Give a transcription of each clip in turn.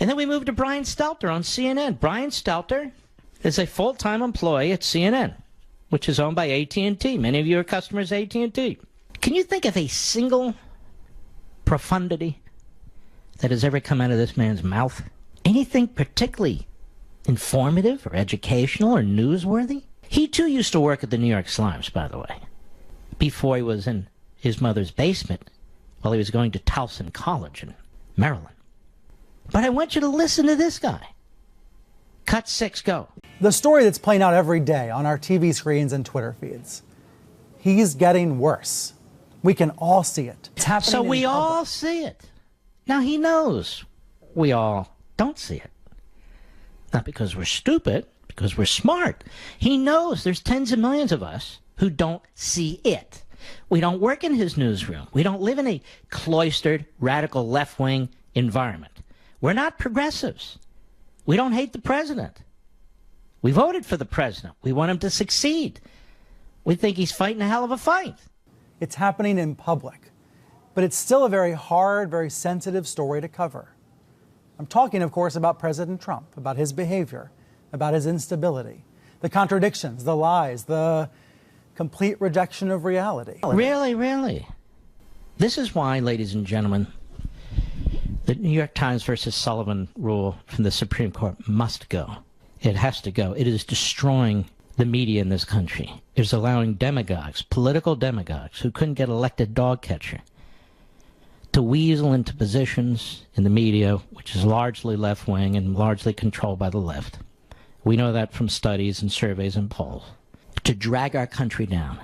And then we moved to Brian Stelter on CNN. Brian Stelter is a full-time employee at CNN, which is owned by AT&T. Many of you are customers of AT&T. Can you think of a single profundity that has ever come out of this man's mouth? Anything particularly informative or educational or newsworthy? He, too, used to work at the New York Slimes, by the way, before he was in his mother's basement while he was going to Towson College in Maryland. But I want you to listen to this guy. Cut 6, go. The story that's playing out every day on our TV screens and Twitter feeds. He's getting worse. We can all see it. It's happening. So we all see it. Now he knows we all don't see it. Not because we're stupid, because we're smart. He knows there's tens of millions of us who don't see it. We don't work in his newsroom. We don't live in a cloistered, radical left-wing environment. We're not progressives. We don't hate the president. We voted for the president. We want him to succeed. We think he's fighting a hell of a fight. It's happening in public, but it's still a very hard, very sensitive story to cover. I'm talking, of course, about President Trump, about his behavior, about his instability, the contradictions, the lies, the complete rejection of reality. Really, really. This is why, ladies and gentlemen, the New York Times versus Sullivan rule from the Supreme Court must go. It has to go. It is destroying the media in this country. It is allowing demagogues, political demagogues, who couldn't get elected dog catcher, to weasel into positions in the media, which is largely left-wing and largely controlled by the left. We know that from studies and surveys and polls. To drag our country down.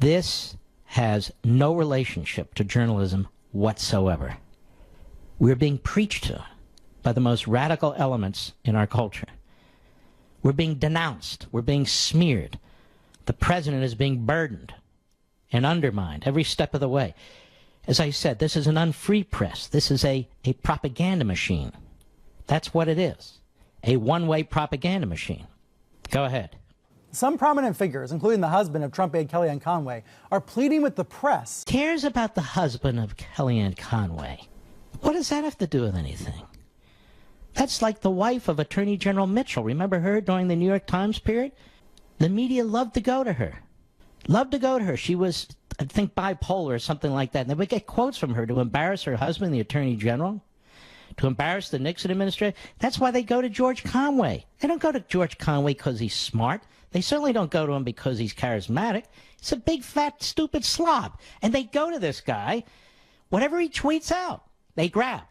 This has no relationship to journalism whatsoever. We're being preached to by the most radical elements in our culture. We're being denounced. We're being smeared. The president is being burdened and undermined every step of the way. As I said, this is an unfree press. This is a propaganda machine. That's what it is. A one-way propaganda machine. Go ahead. Some prominent figures, including the husband of Trump aide Kellyanne Conway, are pleading with the press. Cares about the husband of Kellyanne Conway. What does that have to do with anything? That's like the wife of Attorney General Mitchell. Remember her during the New York Times period? The media loved to go to her. Loved to go to her. She was, I think, bipolar or something like that. And they would get quotes from her to embarrass her husband, the Attorney General, to embarrass the Nixon administration. That's why they go to George Conway. They don't go to George Conway because he's smart. They certainly don't go to him because he's charismatic. He's a big, fat, stupid slob. And they go to this guy, whatever he tweets out, they grab.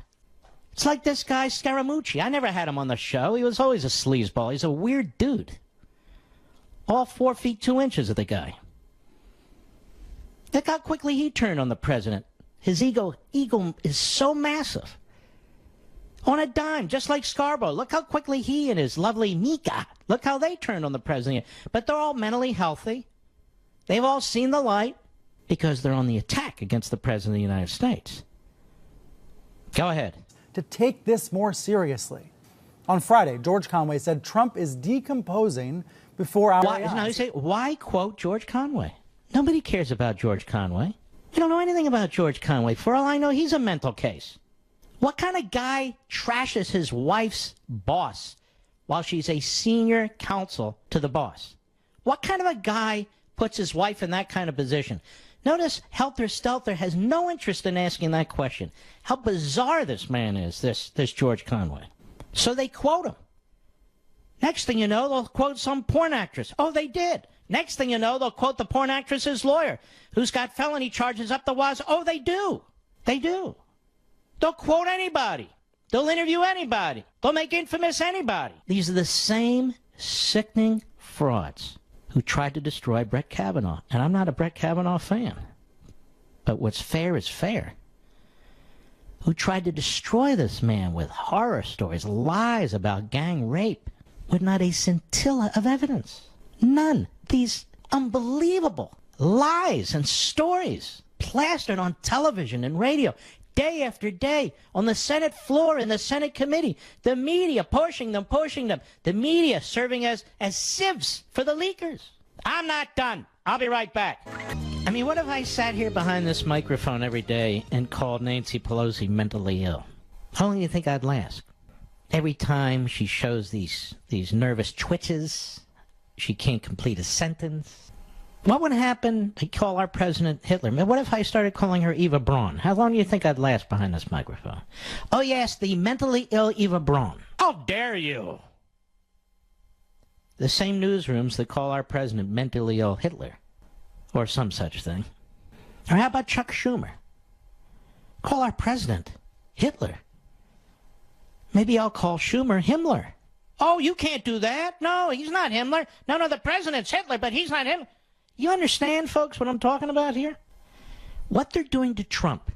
It's like this guy, Scaramucci. I never had him on the show. He was always a sleazeball. He's a weird dude. All 4 feet 2 inches of the guy. Look how quickly he turned on the president. His ego is so massive. On a dime, just like Scarborough. Look how quickly he and his lovely Mika, look how they turned on the president. But they're all mentally healthy. They've all seen the light because they're on the attack against the president of the United States. Go ahead. To take this more seriously. On Friday, George Conway said Trump is decomposing before our eyes. Now you say, why quote George Conway? Nobody cares about George Conway. You don't know anything about George Conway. For all I know, he's a mental case. What kind of guy trashes his wife's boss while she's a senior counsel to the boss? What kind of a guy puts his wife in that kind of position? Notice Helter Stelter has no interest in asking that question. How bizarre this man is, this George Conway. So they quote him. Next thing you know, they'll quote some porn actress. Oh, they did. Next thing you know, they'll quote the porn actress's lawyer, who's got felony charges up the wazoo. Oh, they do. They do. They'll quote anybody. They'll interview anybody. They'll make infamous anybody. These are the same sickening frauds who tried to destroy Brett Kavanaugh. And I'm not a Brett Kavanaugh fan. But what's fair is fair. Who tried to destroy this man with horror stories, lies about gang rape, with not a scintilla of evidence. None. These unbelievable lies and stories plastered on television and radio day after day on the Senate floor in the Senate committee. The media pushing them. The media serving as sieves for the leakers. I'm not done. I'll be right back. I mean, what if I sat here behind this microphone every day and called Nancy Pelosi mentally ill? How long do you think I'd last? Every time she shows these nervous twitches, she can't complete a sentence. What would happen to call our president Hitler? What if I started calling her Eva Braun? How long do you think I'd last behind this microphone? Oh, yes, the mentally ill Eva Braun. How dare you? The same newsrooms that call our president mentally ill Hitler, or some such thing. Or how about Chuck Schumer? Call our president Hitler. Maybe I'll call Schumer Himmler. Oh, you can't do that. No, he's not Himmler. No, the president's Hitler, but he's not Himmler. You understand, folks, what I'm talking about here? What they're doing to Trump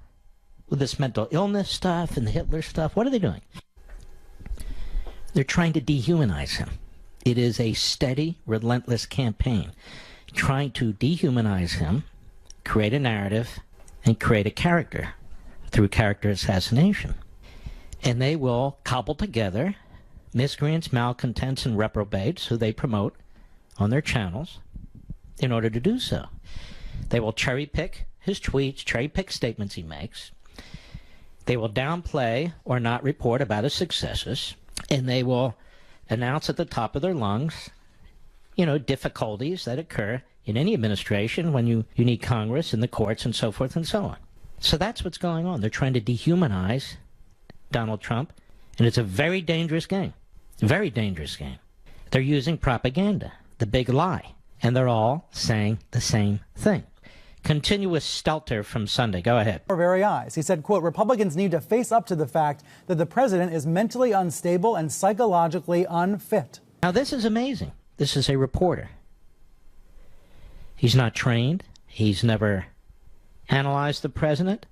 with this mental illness stuff and the Hitler stuff, what are they doing? They're trying to dehumanize him. It is a steady, relentless campaign trying to dehumanize him, create a narrative, and create a character through character assassination. And they will cobble together miscreants, malcontents, and reprobates who they promote on their channels in order to do so. They will cherry-pick his tweets, cherry-pick statements he makes. They will downplay or not report about his successes, and they will announce at the top of their lungs, difficulties that occur in any administration when you need Congress and the courts and so forth and so on. So that's what's going on. They're trying to dehumanize Donald Trump, and it's a very dangerous game. Very dangerous game. They're using propaganda, the big lie, and they're all saying the same thing. Continue with Stelter from Sunday. Go ahead. Our very eyes. He said, quote, Republicans need to face up to the fact that the president is mentally unstable and psychologically unfit. Now, this is amazing. This is a reporter. He's not trained. He's never analyzed the president.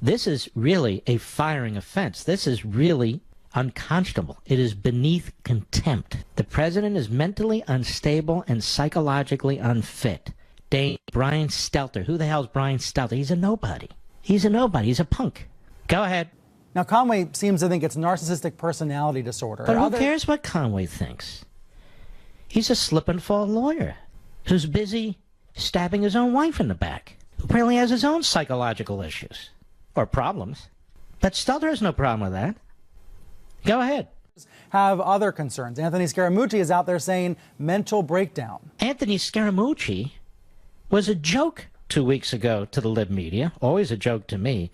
This is really a firing offense. This is really unconscionable. It is beneath contempt. The president is mentally unstable and psychologically unfit. Brian Stelter. Who the hell's Brian Stelter? He's a nobody. He's a nobody. He's a punk. Go ahead. Now, Conway seems to think it's narcissistic personality disorder. But who cares what Conway thinks? He's a slip-and-fall lawyer who's busy stabbing his own wife in the back, who apparently has his own psychological issues or problems. But Stelter has no problem with that. Go ahead. Have other concerns. Anthony Scaramucci is out there saying mental breakdown. Anthony Scaramucci was a joke 2 weeks ago to the lib media, always a joke to me.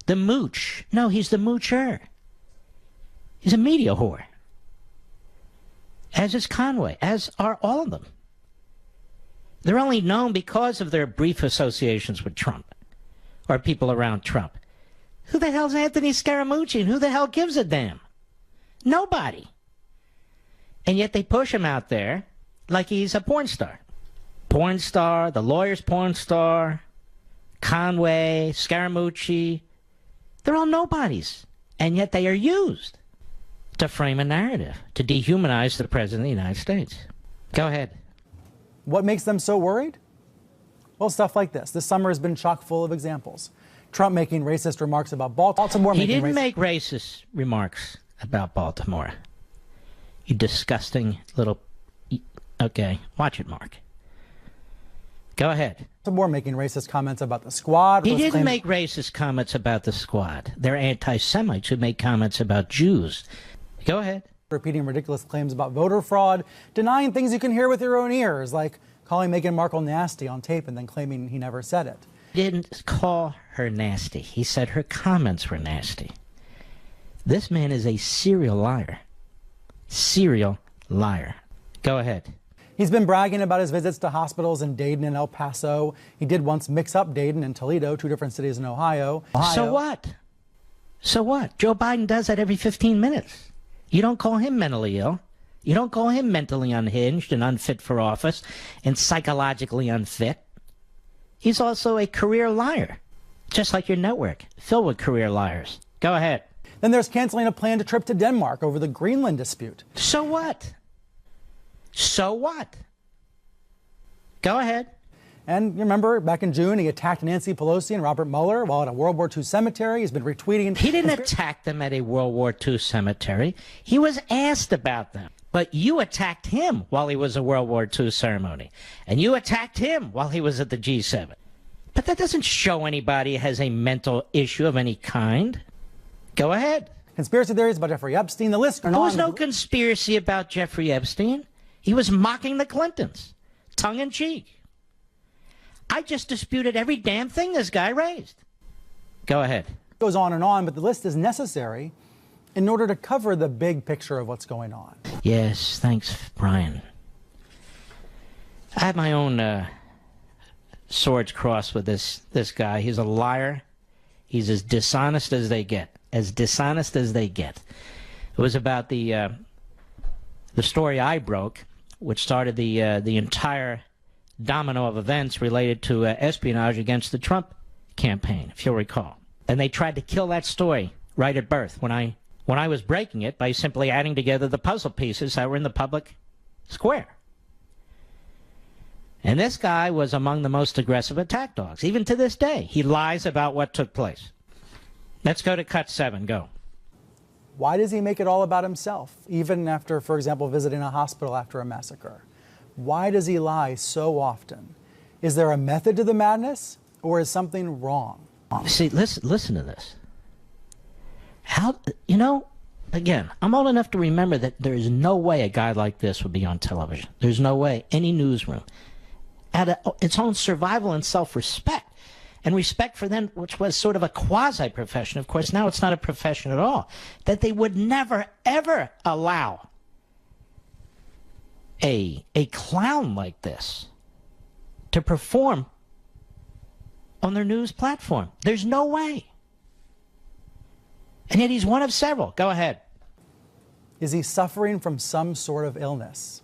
The mooch. No, he's the moocher. He's a media whore. As is Conway, as are all of them. They're only known because of their brief associations with Trump or people around Trump. Who the hell's Anthony Scaramucci and who the hell gives a damn? Nobody. And yet they push him out there like he's a porn star. Porn star, the lawyer's porn star, Conway, Scaramucci. They're all nobodies. And yet they are used to frame a narrative, to dehumanize the President of the United States. Go ahead. What makes them so worried? Well, stuff like this. This summer has been chock full of examples. Trump making racist remarks about Baltimore. He didn't make racist remarks about Baltimore. You disgusting little... Okay, watch it, Mark. Go ahead. Baltimore making racist comments about the squad. He didn't make racist comments about the squad. They're anti-Semites who make comments about Jews. Go ahead. Repeating ridiculous claims about voter fraud, denying things you can hear with your own ears, like calling Meghan Markle nasty on tape and then claiming he never said it. He didn't call her nasty. He said her comments were nasty. This man is a serial liar. Serial liar. Go ahead. He's been bragging about his visits to hospitals in Dayton and El Paso. He did once mix up Dayton and Toledo, two different cities in Ohio. So what? So what? Joe Biden does that every 15 minutes. You don't call him mentally ill. You don't call him mentally unhinged and unfit for office and psychologically unfit. He's also a career liar, just like your network, filled with career liars. Go ahead. Then there's canceling a planned trip to Denmark over the Greenland dispute. So what? So what? Go ahead. And you remember back in June, he attacked Nancy Pelosi and Robert Mueller while at a World War II cemetery. He's been retweeting. He didn't attack them at a World War II cemetery. He was asked about them. But you attacked him while he was at a World War II ceremony. And you attacked him while he was at the G7. But that doesn't show anybody has a mental issue of any kind. Go ahead. conspiracy theories about Jeffrey Epstein. The list goes on. There was no conspiracy about Jeffrey Epstein. He was mocking the Clintons, tongue-in-cheek. I just disputed every damn thing this guy raised. Go ahead. Goes on, but the list is necessary in order to cover the big picture of what's going on. Yes, thanks, Brian. I have my own swords crossed with this guy. He's a liar. He's as dishonest as they get. As dishonest as they get. It was about the story I broke, which started the entire domino of events related to espionage against the Trump campaign, if you'll recall. And they tried to kill that story right at birth when I was breaking it by simply adding together the puzzle pieces that were in the public square. And this guy was among the most aggressive attack dogs. Even to this day, he lies about what took place. Let's go to cut 7. Go. Why does he make it all about himself, even after, for example, visiting a hospital after a massacre? Why does he lie so often? Is there a method to the madness, or is something wrong? See, listen to this. How, again, I'm old enough to remember that there is no way a guy like this would be on television. There's no way any newsroom, at its own survival and self-respect, and respect for them, which was sort of a quasi-profession. Of course, now it's not a profession at all. That they would never, ever allow a clown like this to perform on their news platform. There's no way. And yet he's one of several. Go ahead. Is he suffering from some sort of illness?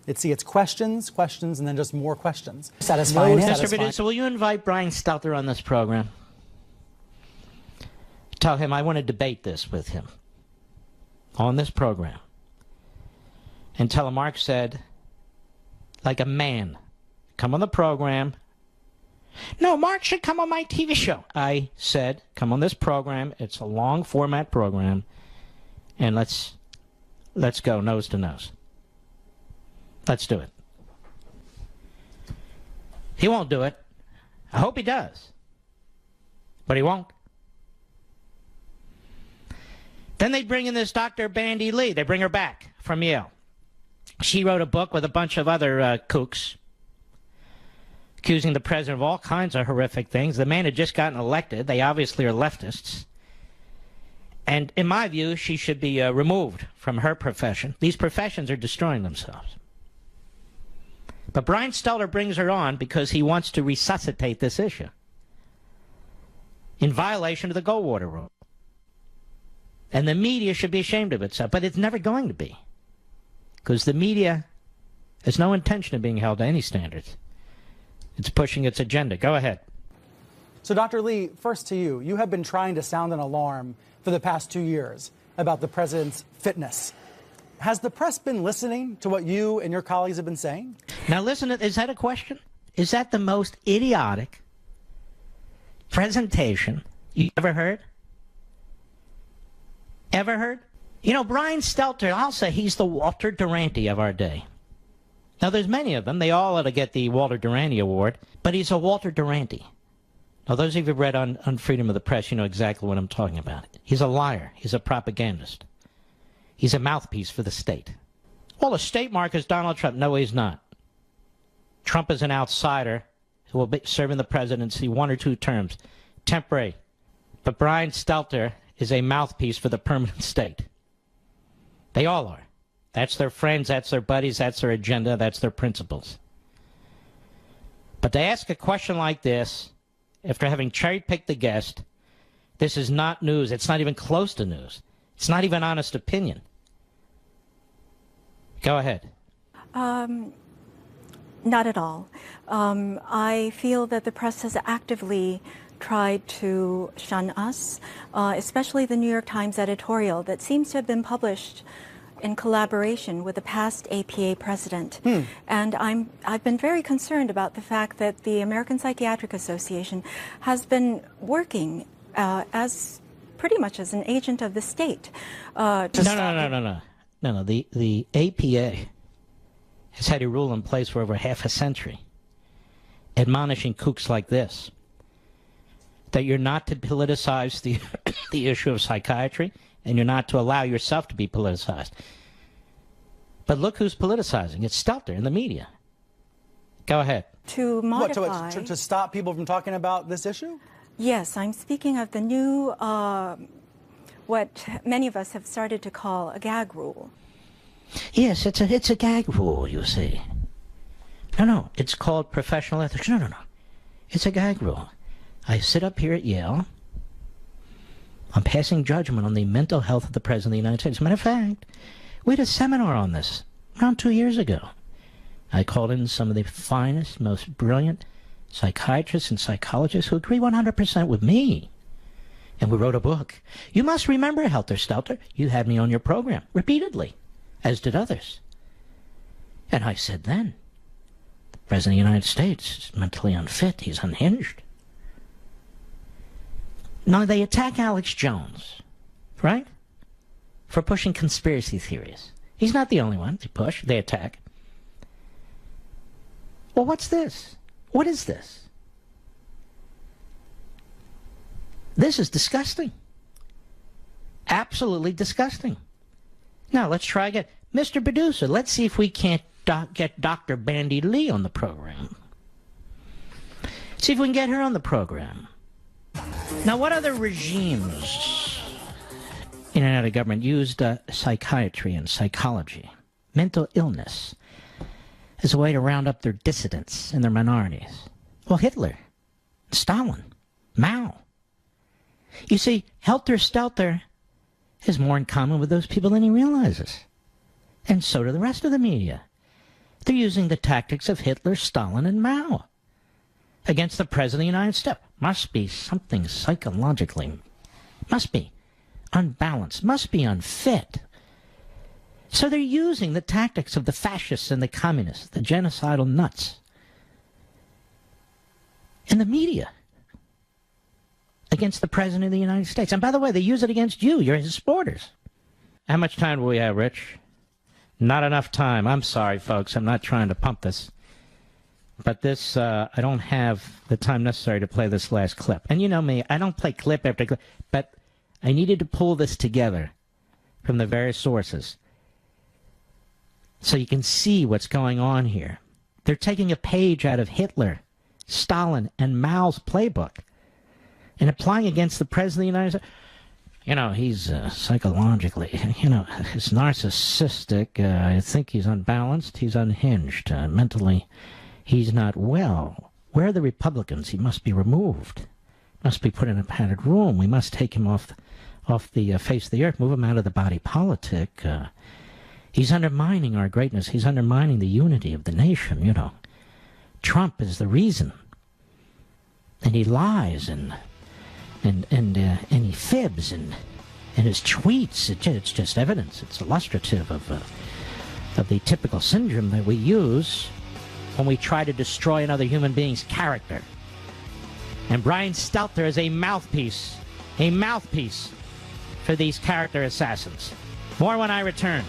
It's questions, and then just more questions. Satisfying. Mr. Producer, will you invite Brian Stelter on this program? Tell him I want to debate this with him on this program. And tell him Mark said, like a man, come on the program. No, Mark should come on my TV show. I said, come on this program. It's a long format program. And let's go nose to nose. Let's do it. He won't do it. I hope he does. But he won't. Then they bring in this Dr. Bandy Lee. They bring her back from Yale. She wrote a book with a bunch of other kooks, accusing the president of all kinds of horrific things. The man had just gotten elected. They obviously are leftists. And in my view, she should be removed from her profession. These professions are destroying themselves. But Brian Stelter brings her on because he wants to resuscitate this issue in violation of the Goldwater rule. And the media should be ashamed of itself, but it's never going to be, because the media has no intention of being held to any standards. It's pushing its agenda. Go ahead. So, Dr. Lee, first to you. You have been trying to sound an alarm for the past 2 years about the president's fitness. Has the press been listening to what you and your colleagues have been saying? Now, listen, is that a question? Is that the most idiotic presentation you ever heard? Ever heard? You know, Brian Stelter, I'll say he's the Walter Duranty of our day. Now, there's many of them. They all ought to get the Walter Duranty Award, but he's a Walter Duranty. Now, those of you who've read on Freedom of the Press, you know exactly what I'm talking about. He's a liar. He's a propagandist. He's a mouthpiece for the state. Well, the state mark is Donald Trump. No, he's not. Trump is an outsider who will be serving the presidency 1 or 2 terms, temporary. But Brian Stelter is a mouthpiece for the permanent state. They all are. That's their friends, that's their buddies, that's their agenda, that's their principles. But to ask a question like this, after having cherry-picked the guest, this is not news. It's not even close to news. It's not even honest opinion. Go ahead. Not at all. I feel that the press has actively tried to shun us, especially the New York Times editorial that seems to have been published in collaboration with the past APA president. And I've been very concerned about the fact that the American Psychiatric Association has been working as pretty much as an agent of the state. No. The APA has had a rule in place for over half a century, admonishing kooks like this that you're not to politicize the issue of psychiatry, and you're not to allow yourself to be politicized. But look who's politicizing. It's Stelter in the media. Go ahead. To modify... To stop people from talking about this issue? Yes, I'm speaking of the new, what many of us have started to call a gag rule. Yes, it's a gag rule, you see. No, it's called professional ethics. No. It's a gag rule. I sit up here at Yale. I'm passing judgment on the mental health of the President of the United States. As a matter of fact, we had a seminar on this around 2 years ago. I called in some of the finest, most brilliant psychiatrists and psychologists who agree 100% with me. And we wrote a book. You must remember, Helter Stelter, you had me on your program repeatedly, as did others. And I said then, the President of the United States is mentally unfit. He's unhinged. Now, they attack Alex Jones, right? For pushing conspiracy theories. He's not the only one they push, they attack. Well, what's this? What is this? This is disgusting. Absolutely disgusting. Now, let's try again. Mr. Producer, let's see if we can't get Dr. Bandy Lee on the program. See if we can get her on the program. Now, what other regimes in and out of government used psychiatry and psychology, mental illness, as a way to round up their dissidents and their minorities? Well, Hitler, Stalin, Mao. You see, Helter Stelter has more in common with those people than he realizes. And so do the rest of the media. They're using the tactics of Hitler, Stalin, and Mao against the President of the United States. Must be something psychologically, must be unbalanced, must be unfit. So they're using the tactics of the fascists and the communists, the genocidal nuts, in the media against the President of the United States. And by the way, they use it against you. You're his supporters. How much time do we have, Rich? Not enough time. I'm sorry, folks. I'm not trying to pump this. But this, I don't have the time necessary to play this last clip. And you know me, I don't play clip after clip. But I needed to pull this together from the various sources so you can see what's going on here. They're taking a page out of Hitler, Stalin, and Mao's playbook and applying against the President of the United States. You know, he's psychologically, he's narcissistic. I think he's unbalanced. He's unhinged. Mentally, he's not well. Where are the Republicans? He must be removed. Must be put in a padded room. We must take him off the face of the earth, move him out of the body politic. He's undermining our greatness. He's undermining the unity of the nation, Trump is the reason. And he lies and he fibs and his tweets. It's just evidence. It's illustrative of the typical syndrome that we use when we try to destroy another human being's character. And Brian Stelter is a mouthpiece for these character assassins. More when I return.